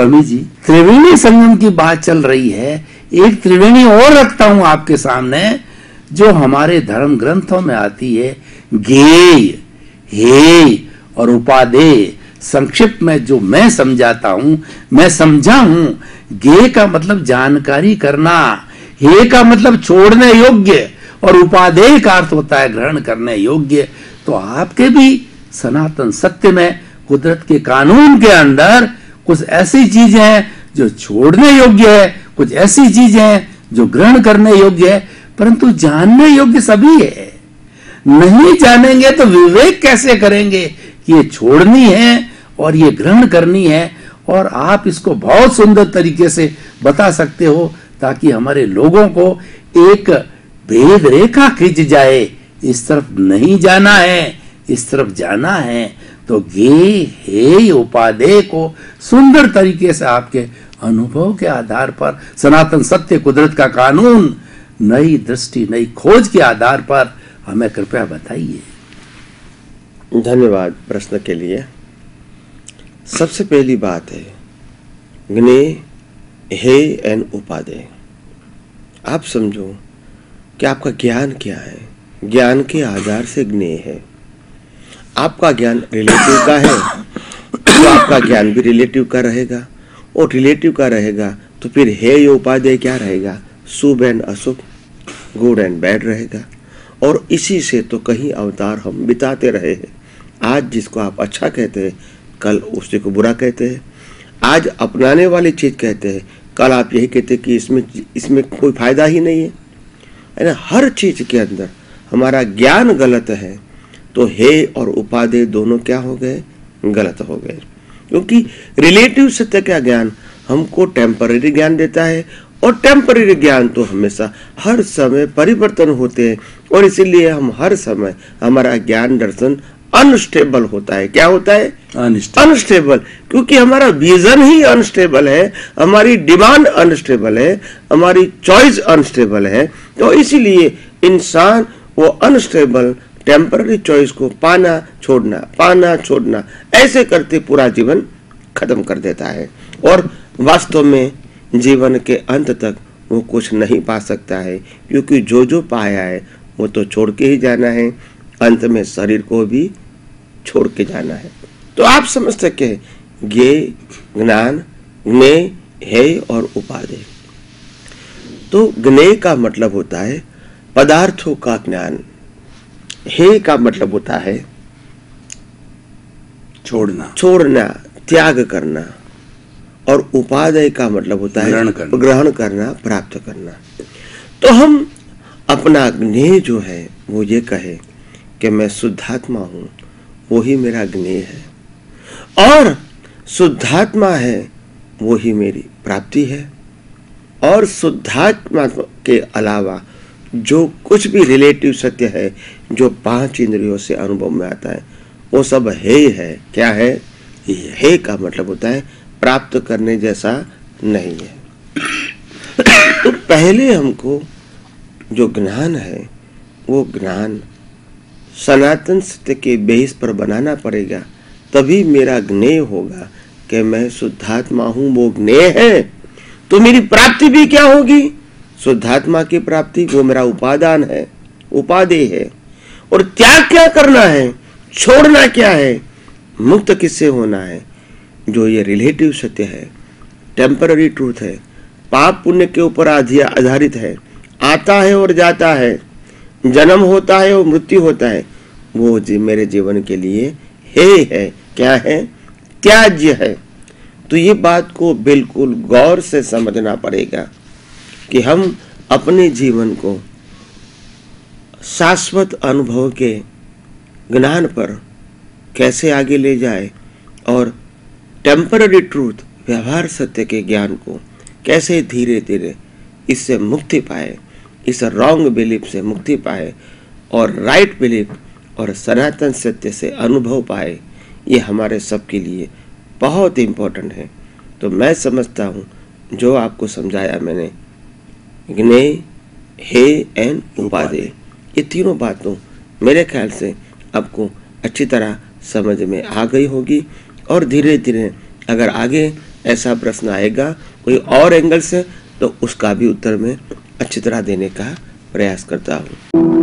स्वामी जी, त्रिवेणी संगम की बात चल रही है, एक त्रिवेणी और रखता हूं आपके सामने जो हमारे धर्म ग्रंथों में आती है, ज्ञेय, हेय और उपादेय। संक्षिप्त में जो मैं समझाता हूं, मैं समझा हूं, ज्ञेय का मतलब जानकारी करना, हेय का मतलब छोड़ने योग्य और उपादेय का अर्थ होता है ग्रहण करने योग्य। तो आपके भी सनातन सत्य में, कुदरत के कानून के अंदर कुछ ऐसी चीजें हैं जो छोड़ने योग्य है, कुछ ऐसी चीजें हैं जो ग्रहण करने योग्य है, परंतु जानने योग्य सभी है। नहीं जानेंगे तो विवेक कैसे करेंगे कि ये छोड़नी है और ये ग्रहण करनी है। और आप इसको बहुत सुंदर तरीके से बता सकते हो ताकि हमारे लोगों को एक भेद रेखा खिंच जाए, इस तरफ नहीं जाना है, इस तरफ जाना है। तो ज्ञेय, हेय, उपादेय को सुंदर तरीके से आपके अनुभव के आधार पर, सनातन सत्य कुदरत का कानून, नई दृष्टि, नई खोज के आधार पर हमें कृपया बताइए। धन्यवाद प्रश्न के लिए। सबसे पहली बात है ज्ञेय, हेय एंड उपादेय। आप समझो कि आपका ज्ञान क्या है। ज्ञान के आधार से ज्ञेय है। आपका ज्ञान रिलेटिव का है तो आपका ज्ञान भी रिलेटिव का रहेगा, और रिलेटिव का रहेगा तो फिर हेय उपादेय क्या रहेगा, शुभ एंड अशुभ, गुड एंड बैड रहेगा। और इसी से तो कहीं अवतार हम बिताते रहे हैं। आज जिसको आप अच्छा कहते हैं कल उसी को बुरा कहते हैं। आज अपनाने वाली चीज कहते हैं, कल आप यही कहते हैं कि इसमें कोई फायदा ही नहीं है ना। हर चीज के अंदर हमारा ज्ञान गलत है तो हेय और उपादेय दोनों क्या हो गए, गलत हो गए। क्योंकि रिलेटिव सत्य का ज्ञान हमको टेम्पररी ज्ञान देता है, और टेम्पररी ज्ञान तो हमेशा हर समय परिवर्तन होते हैं, और इसीलिए हम हर समय हमारा ज्ञान दर्शन अनस्टेबल होता है। क्या होता है, अनस्टेबल। क्योंकि हमारा विजन ही अनस्टेबल है, हमारी डिमांड अनस्टेबल है, हमारी चॉइस अनस्टेबल है। तो इसीलिए इंसान वो अनस्टेबल टेम्पररी चॉइस को पाना छोड़ना ऐसे करते पूरा जीवन खत्म कर देता है, और वास्तव में जीवन के अंत तक वो कुछ नहीं पा सकता है। क्योंकि जो पाया है वो तो छोड़ के ही जाना है, अंत में शरीर को भी छोड़ के जाना है। तो आप समझ सके ज्ञेय, ज्ञान, ज्ञेय, हेय और उपादेय। तो ज्ञेय का मतलब होता है पदार्थों का ज्ञान, हेय का मतलब होता है छोड़ना, त्याग करना, और उपादेय का मतलब होता है ग्रहण करना, प्राप्त करना। तो हम अपना ज्ञेय जो है वो ये कहे कि मैं शुद्धात्मा हूं, वही मेरा ज्ञेय है, और शुद्धात्मा है वही मेरी प्राप्ति है। और शुद्धात्मा के अलावा जो कुछ भी रिलेटिव सत्य है जो 5 इंद्रियों से अनुभव में आता है वो सब हेय है। क्या है, हेय का मतलब होता है प्राप्त करने जैसा नहीं है। तो पहले हमको जो ज्ञान है वो ज्ञान सनातन सत्य के बेस पर बनाना पड़ेगा, तभी मेरा ज्ञेय होगा कि मैं शुद्धात्मा हूं, वो ज्ञेय है। तो मेरी प्राप्ति भी क्या होगी, शुद्धात्मा की प्राप्ति, वो मेरा उपादान है, उपादेय है। और त्याग क्या करना है, छोड़ना क्या है, मुक्त किससे होना है, जो ये रिलेटिव सत्य है, टेम्पररी ट्रूथ है, पाप पुण्य के ऊपर आधारित है, आता है और जाता है, जन्म होता है और मृत्यु होता है, वो मेरे जीवन के लिए हेय है। क्या है, त्याज्य है। तो ये बात को बिल्कुल गौर से समझना पड़ेगा कि हम अपने जीवन को शाश्वत अनुभव के ज्ञान पर कैसे आगे ले जाए, और टेम्पररी ट्रूथ, व्यवहार सत्य के ज्ञान को कैसे धीरे धीरे इससे मुक्ति पाए, इस रॉन्ग बिलीफ से मुक्ति पाए और राइट बिलीफ और सनातन सत्य से अनुभव पाए। ये हमारे सबके लिए बहुत इम्पोर्टेंट है। तो मैं समझता हूँ जो आपको समझाया मैंने, ज्ञेय, हेय एंड उपादेय, ये तीनों बातों मेरे ख्याल से आपको अच्छी तरह समझ में आ गई होगी। और धीरे धीरे अगर आगे ऐसा प्रश्न आएगा कोई और एंगल से तो उसका भी उत्तर मैं अच्छी तरह देने का प्रयास करता हूँ।